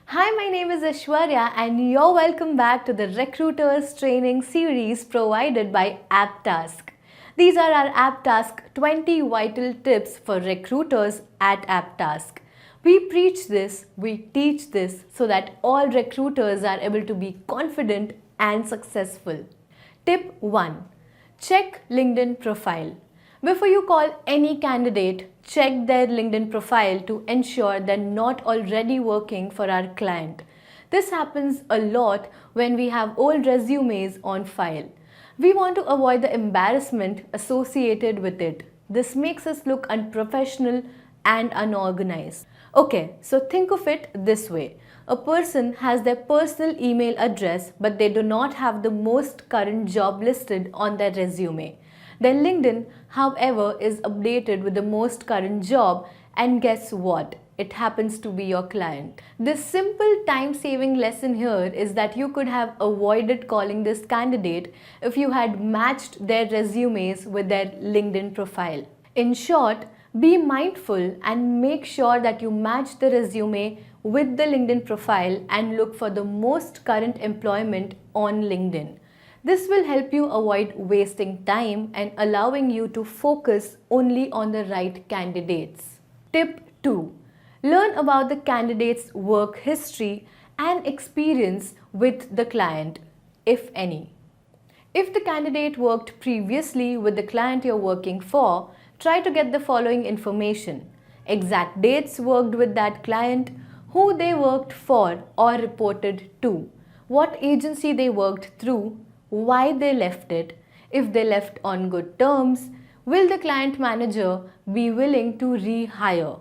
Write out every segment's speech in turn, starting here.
Hi, my name is Aishwarya and you're welcome back to the Recruiters Training Series provided by ApTask. These are our ApTask 20 vital tips for recruiters at ApTask. We preach this, we teach this so that all recruiters are able to be confident and successful. Tip 1. Check LinkedIn profile. Before you call any candidate, check their LinkedIn profile to ensure they're not already working for our client. This happens a lot when we have old resumes on file. We want to avoid the embarrassment associated with it. This makes us look unprofessional and unorganized. Okay, so think of it this way. A person has their personal email address but they do not have the most current job listed on their resume. Their LinkedIn, however, is updated with the most current job, and guess what? It happens to be your client. This simple time-saving lesson here is that you could have avoided calling this candidate if you had matched their resumes with their LinkedIn profile. In short, be mindful and make sure that you match the resume with the LinkedIn profile and look for the most current employment on LinkedIn. This will help you avoid wasting time and allowing you to focus only on the right candidates. Tip 2. Learn about the candidate's work history and experience with the client, if any. If the candidate worked previously with the client you're working for, try to get the following information: exact dates worked with that client, who they worked for or reported to, what agency they worked through, why they left it, if they left on good terms, will the client manager be willing to rehire?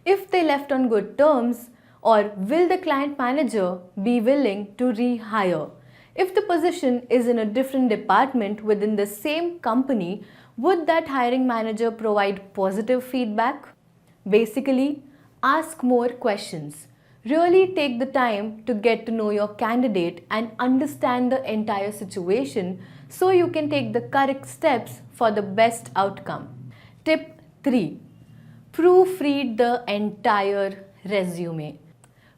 If they left on good terms, or will the client manager be willing to rehire? If the position is in a different department within the same company, would that hiring manager provide positive feedback? Basically, ask more questions. Really take the time to get to know your candidate and understand the entire situation so you can take the correct steps for the best outcome. Tip 3. Proofread the entire resume.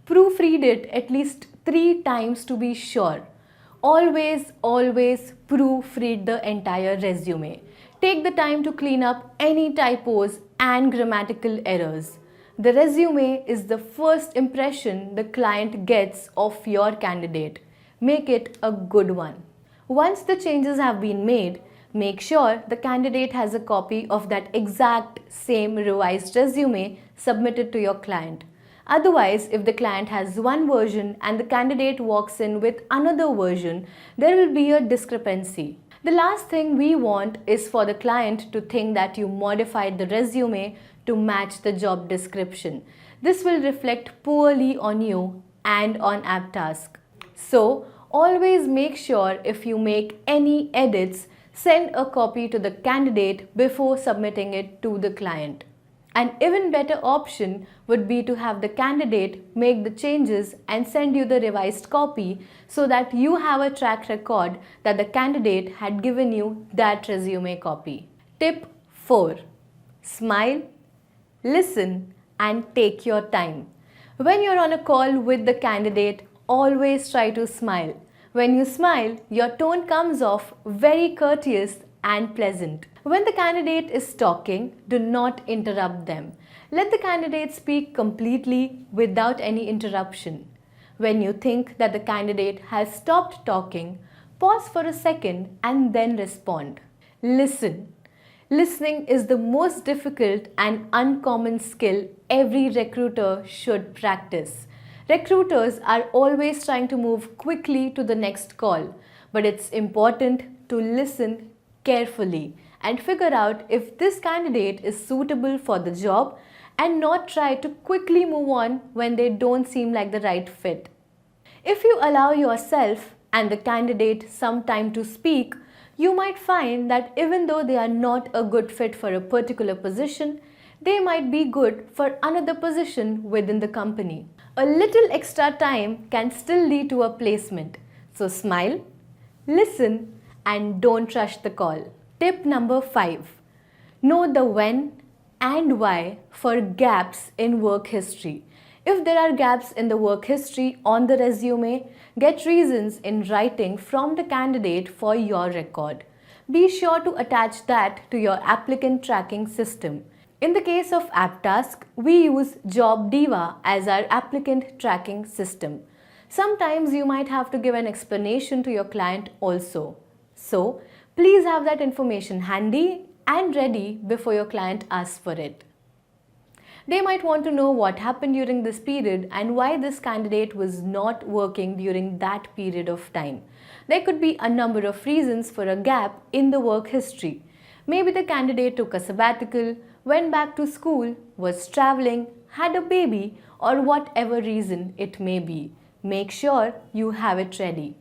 Proofread it at least 3 times to be sure. Always proofread the entire resume. Take the time to clean up any typos and grammatical errors. The resume is the first impression the client gets of your candidate. Make it a good one. Once the changes have been made, make sure the candidate has a copy of that exact same revised resume submitted to your client. Otherwise, if the client has one version and the candidate walks in with another version, there will be a discrepancy. The last thing we want is for the client to think that you modified the resume to match the job description. This will reflect poorly on you and on ApTask. So, always make sure if you make any edits, send a copy to the candidate before submitting it to the client. An even better option would be to have the candidate make the changes and send you the revised copy so that you have a track record that the candidate had given you that resume copy. Tip 4. Smile, listen, and take your time. When you're on a call with the candidate, always try to smile. When you smile, your tone comes off very courteous and pleasant. When the candidate is talking, do not interrupt them. Let the candidate speak completely without any interruption. When you think that the candidate has stopped talking, pause for a second and then respond. Listen. Listening is the most difficult and uncommon skill every recruiter should practice. Recruiters are always trying to move quickly to the next call, but it's important to listen carefully and figure out if this candidate is suitable for the job and not try to quickly move on when they don't seem like the right fit. If you allow yourself and the candidate some time to speak, you might find that even though they are not a good fit for a particular position, they might be good for another position within the company. A little extra time can still lead to a placement. So smile, listen, and don't rush the call. Tip number 5. Know the when and why for gaps in work history. If there are gaps in the work history on the resume, get reasons in writing from the candidate for your record. Be sure to attach that to your applicant tracking system. In the case of ApTask, we use Job Diva as our applicant tracking system. Sometimes you might have to give an explanation to your client also. So, please have that information handy and ready before your client asks for it. They might want to know what happened during this period and why this candidate was not working during that period of time. There could be a number of reasons for a gap in the work history. Maybe the candidate took a sabbatical, went back to school, was traveling, had a baby, or whatever reason it may be. Make sure you have it ready.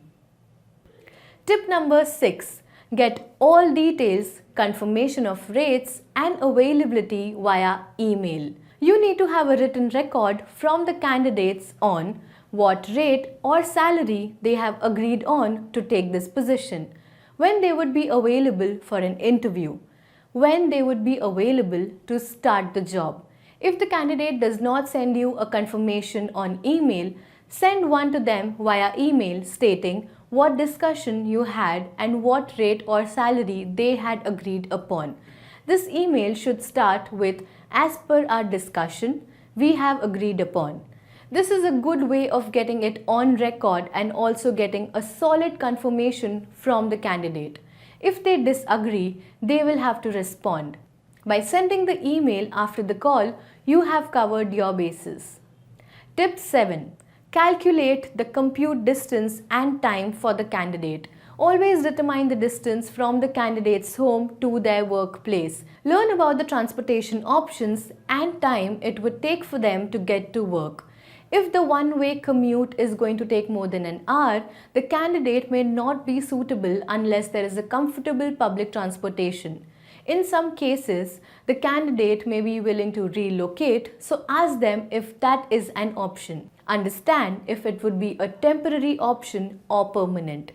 Tip number 6. Get all details, confirmation of rates and availability via email. You need to have a written record from the candidates on what rate or salary they have agreed on to take this position, when they would be available for an interview, when they would be available to start the job. If the candidate does not send you a confirmation on email, send one to them via email stating what discussion you had and what rate or salary they had agreed upon. This email should start with "As per our discussion, we have agreed upon." This is a good way of getting it on record and also getting a solid confirmation from the candidate. If they disagree, they will have to respond. By sending the email after the call, you have covered your bases. Tip 7. Calculate the commute distance and time for the candidate. Always determine the distance from the candidate's home to their workplace. Learn about the transportation options and time it would take for them to get to work. If the one-way commute is going to take more than an hour, the candidate may not be suitable unless there is a comfortable public transportation. In some cases, the candidate may be willing to relocate, so ask them if that is an option. Understand if it would be a temporary option or permanent.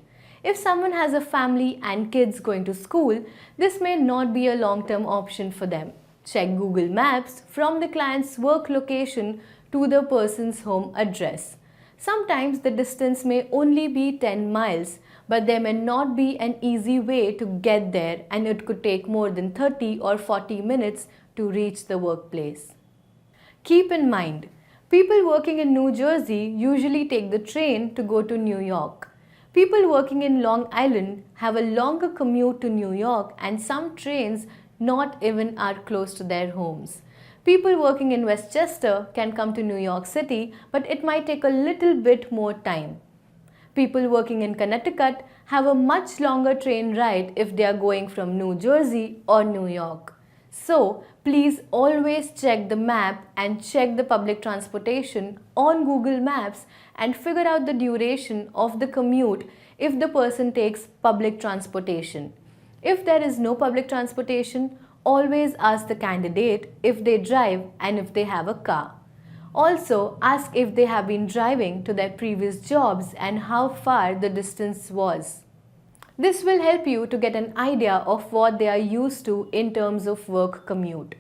If someone has a family and kids going to school, this may not be a long-term option for them. Check Google Maps from the client's work location to the person's home address. Sometimes the distance may only be 10 miles, but there may not be an easy way to get there and it could take more than 30 or 40 minutes to reach the workplace. Keep in mind, people working in New Jersey usually take the train to go to New York. People working in Long Island have a longer commute to New York and some trains not even are close to their homes. People working in Westchester can come to New York City, but it might take a little bit more time. People working in Connecticut have a much longer train ride if they are going from New Jersey or New York. So, please always check the map and check the public transportation on Google Maps and figure out the duration of the commute if the person takes public transportation. If there is no public transportation, always ask the candidate if they drive and if they have a car. Also, ask if they have been driving to their previous jobs and how far the distance was. This will help you to get an idea of what they are used to in terms of work commute.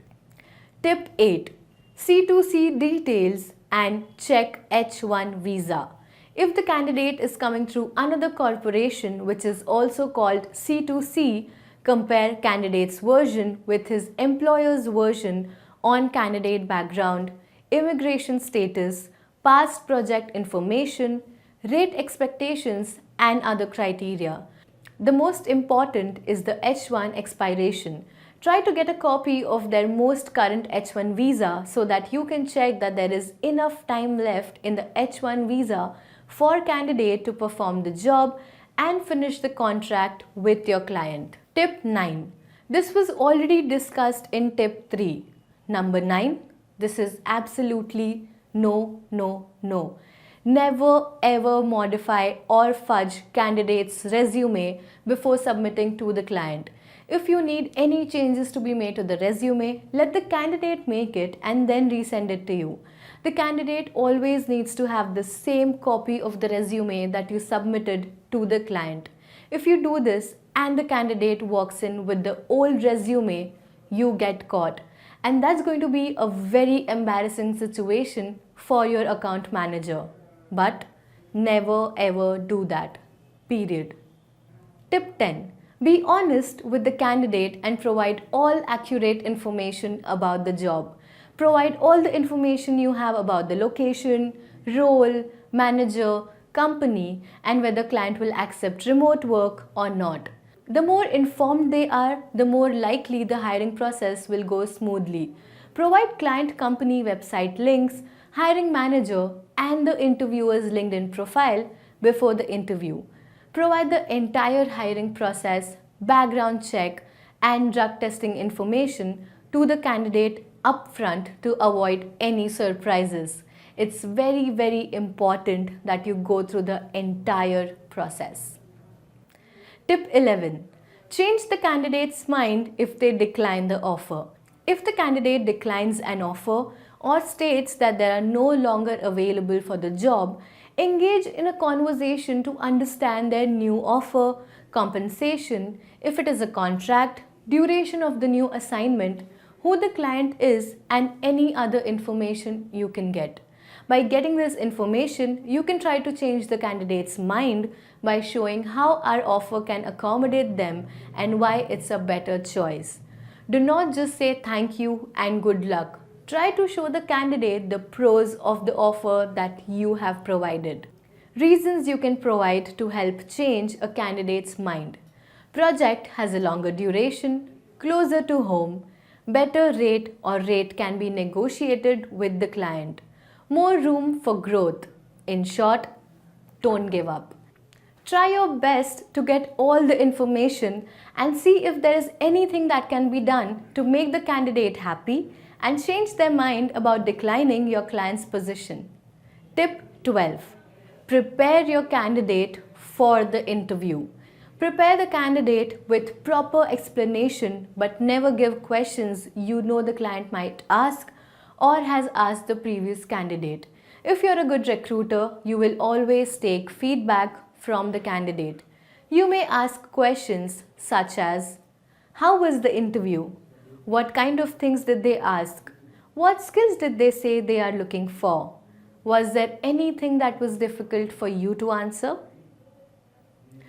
Tip 8. C2C details and check H1 visa. If the candidate is coming through another corporation which is also called C2C, compare candidate's version with his employer's version on candidate background, immigration status, past project information, rate expectations and other criteria. The most important is the H1 expiration. Try to get a copy of their most current H1 visa so that you can check that there is enough time left in the H1 visa for candidate to perform the job and finish the contract with your client. Tip 9. This was already discussed in tip 3. Number 9. This is absolutely no. Never ever modify or fudge candidate's resume before submitting to the client. If you need any changes to be made to the resume, let the candidate make it and then resend it to you. The candidate always needs to have the same copy of the resume that you submitted to the client. If you do this and the candidate walks in with the old resume, you get caught. And that's going to be a very embarrassing situation for your account manager. But never ever do that. Period. Tip 10. Be honest with the candidate and provide all accurate information about the job. Provide all the information you have about the location, role, manager, company, and whether client will accept remote work or not. The more informed they are, the more likely the hiring process will go smoothly. Provide client company website links, hiring manager, and the interviewer's LinkedIn profile before the interview. Provide the entire hiring process, background check, and drug testing information to the candidate upfront to avoid any surprises. It's very, very important that you go through the entire process. Tip 11. Change the candidate's mind if they decline the offer. If the candidate declines an offer or states that they are no longer available for the job, engage in a conversation to understand their new offer, compensation, if it is a contract, duration of the new assignment, who the client is, and any other information you can get. By getting this information, you can try to change the candidate's mind by showing how our offer can accommodate them and why it's a better choice. Do not just say thank you and good luck. Try to show the candidate the pros of the offer that you have provided. Reasons you can provide to help change a candidate's mind. Project has a longer duration, closer to home, better rate or rate can be negotiated with the client, more room for growth. In short, don't give up. Try your best to get all the information and see if there is anything that can be done to make the candidate happy and change their mind about declining your client's position. Tip 12. Prepare your candidate for the interview. Prepare the candidate with proper explanation but never give questions you know the client might ask or has asked the previous candidate. If you're a good recruiter, you will always take feedback from the candidate. You may ask questions such as, how was the interview? What kind of things did they ask? What skills did they say they are looking for? Was there anything that was difficult for you to answer?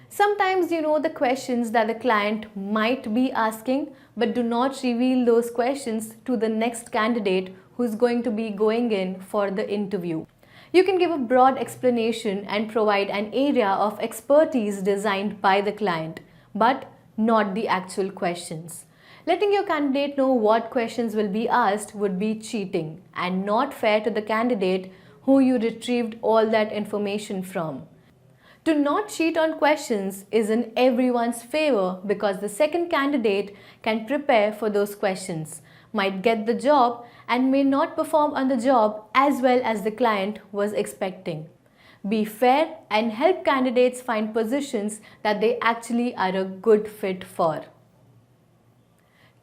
Sometimes you know the questions that the client might be asking, but do not reveal those questions to the next candidate who's going to be going in for the interview. You can give a broad explanation and provide an area of expertise designed by the client, but not the actual questions. Letting your candidate know what questions will be asked would be cheating and not fair to the candidate who you retrieved all that information from. To not cheat on questions is in everyone's favor because the second candidate can prepare for those questions, might get the job and may not perform on the job as well as the client was expecting. Be fair and help candidates find positions that they actually are a good fit for.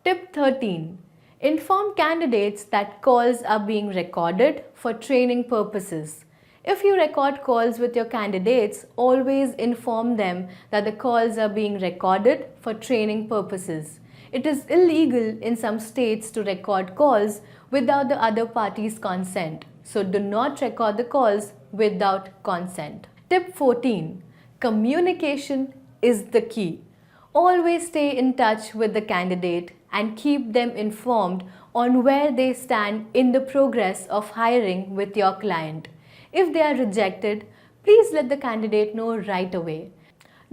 Tip 13. Inform candidates that calls are being recorded for training purposes. If you record calls with your candidates, always inform them that the calls are being recorded for training purposes. It is illegal in some states to record calls without the other party's consent. So do not record the calls without consent. Tip 14. Communication is the key. Always stay in touch with the candidate and keep them informed on where they stand in the progress of hiring with your client. If they are rejected, please let the candidate know right away.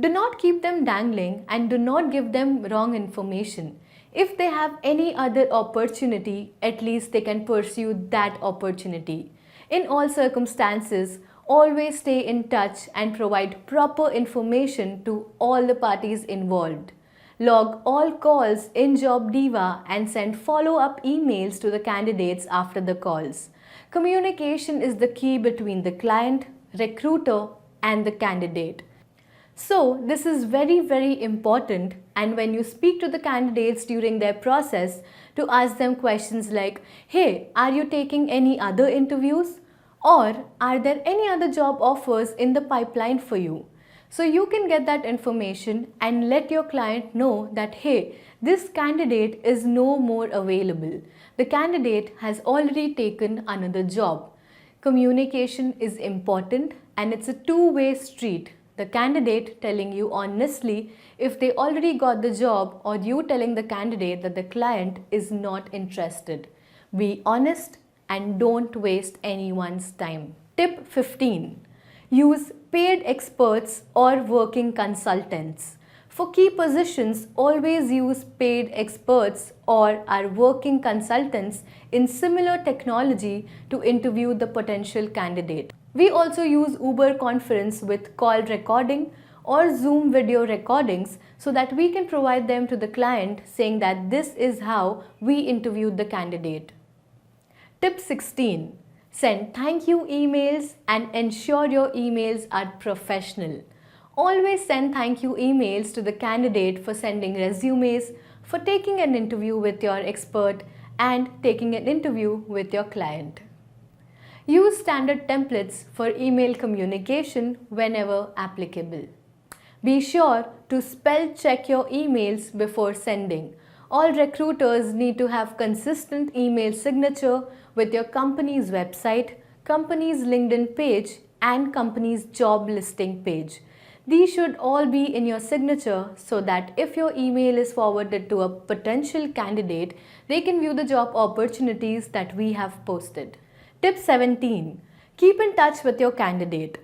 Do not keep them dangling and do not give them wrong information. If they have any other opportunity, at least they can pursue that opportunity. In all circumstances, always stay in touch and provide proper information to all the parties involved. Log all calls in Job Diva and send follow-up emails to the candidates after the calls. Communication is the key between the client, recruiter, and the candidate. So, this is very, very important, and when you speak to the candidates during their process, to ask them questions like, hey, are you taking any other interviews? Or are there any other job offers in the pipeline for you? So you can get that information and let your client know that, hey, this candidate is no more available. The candidate has already taken another job. Communication is important and it's a two-way street. The candidate telling you honestly if they already got the job, or you telling the candidate that the client is not interested. Be honest and don't waste anyone's time. Tip 15. Use paid experts or working consultants. For key positions, always use paid experts or our working consultants in similar technology to interview the potential candidate. We also use Uber Conference with call recording or Zoom video recordings so that we can provide them to the client saying that this is how we interviewed the candidate. Tip 16. Send thank you emails and ensure your emails are professional. Always send thank you emails to the candidate for sending resumes, for taking an interview with your expert, and taking an interview with your client. Use standard templates for email communication whenever applicable. Be sure to spell check your emails before sending. All recruiters need to have consistent email signature with your company's website, company's LinkedIn page, and company's job listing page. These should all be in your signature so that if your email is forwarded to a potential candidate, they can view the job opportunities that we have posted. Tip 17. Keep in touch with your candidate.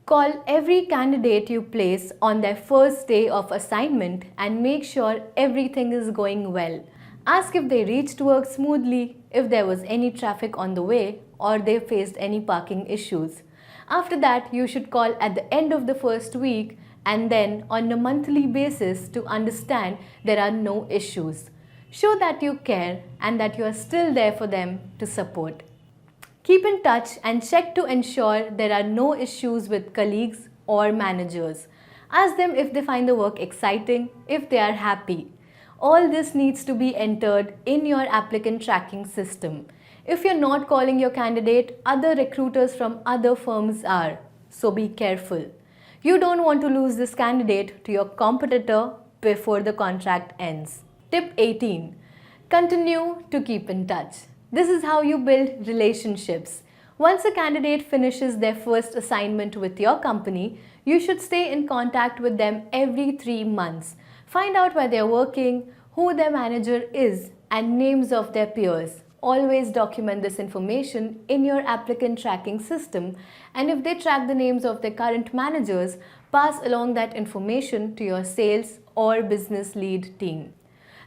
Call every candidate you place on their first day of assignment and make sure everything is going well. Ask if they reached work smoothly, if there was any traffic on the way, or they faced any parking issues. After that, you should call at the end of the first week and then on a monthly basis to understand there are no issues. Show that you care and that you are still there for them to support. Keep in touch and check to ensure there are no issues with colleagues or managers. Ask them if they find the work exciting, if they are happy. All this needs to be entered in your applicant tracking system. If you're not calling your candidate, other recruiters from other firms are. So be careful. You don't want to lose this candidate to your competitor before the contract ends. Tip 18. Continue to keep in touch. This is how you build relationships. Once a candidate finishes their first assignment with your company, you should stay in contact with them every 3 months. Find out where they're working, who their manager is, and names of their peers. Always document this information in your applicant tracking system, and if they track the names of their current managers, pass along that information to your sales or business lead team.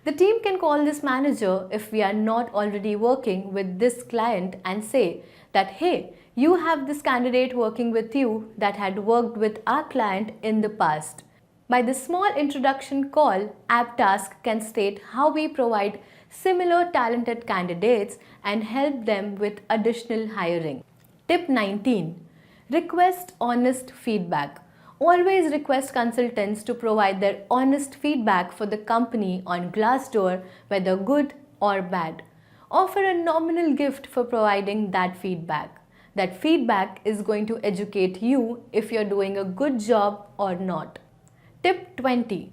The team can call this manager if we are not already working with this client and say that, hey, you have this candidate working with you that had worked with our client in the past. By this small introduction call, ApTask can state how we provide similar talented candidates and help them with additional hiring. Tip 19. Request honest feedback. Always request consultants to provide their honest feedback for the company on Glassdoor, whether good or bad. Offer a nominal gift for providing that feedback. That feedback is going to educate you if you're doing a good job or not. Tip 20.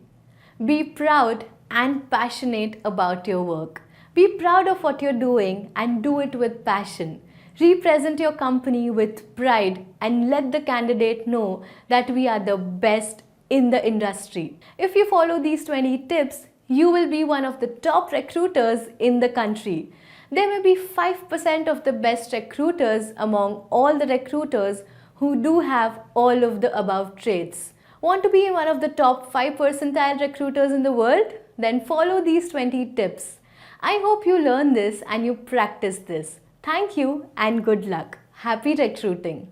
Be proud and passionate about your work. Be proud of what you're doing and do it with passion. Represent your company with pride and let the candidate know that we are the best in the industry. If you follow these 20 tips, you will be one of the top recruiters in the country. There may be 5% of the best recruiters among all the recruiters who do have all of the above traits. Want to be one of the top 5 percentile recruiters in the world? Then follow these 20 tips. I hope you learn this and you practice this. Thank you and good luck. Happy recruiting.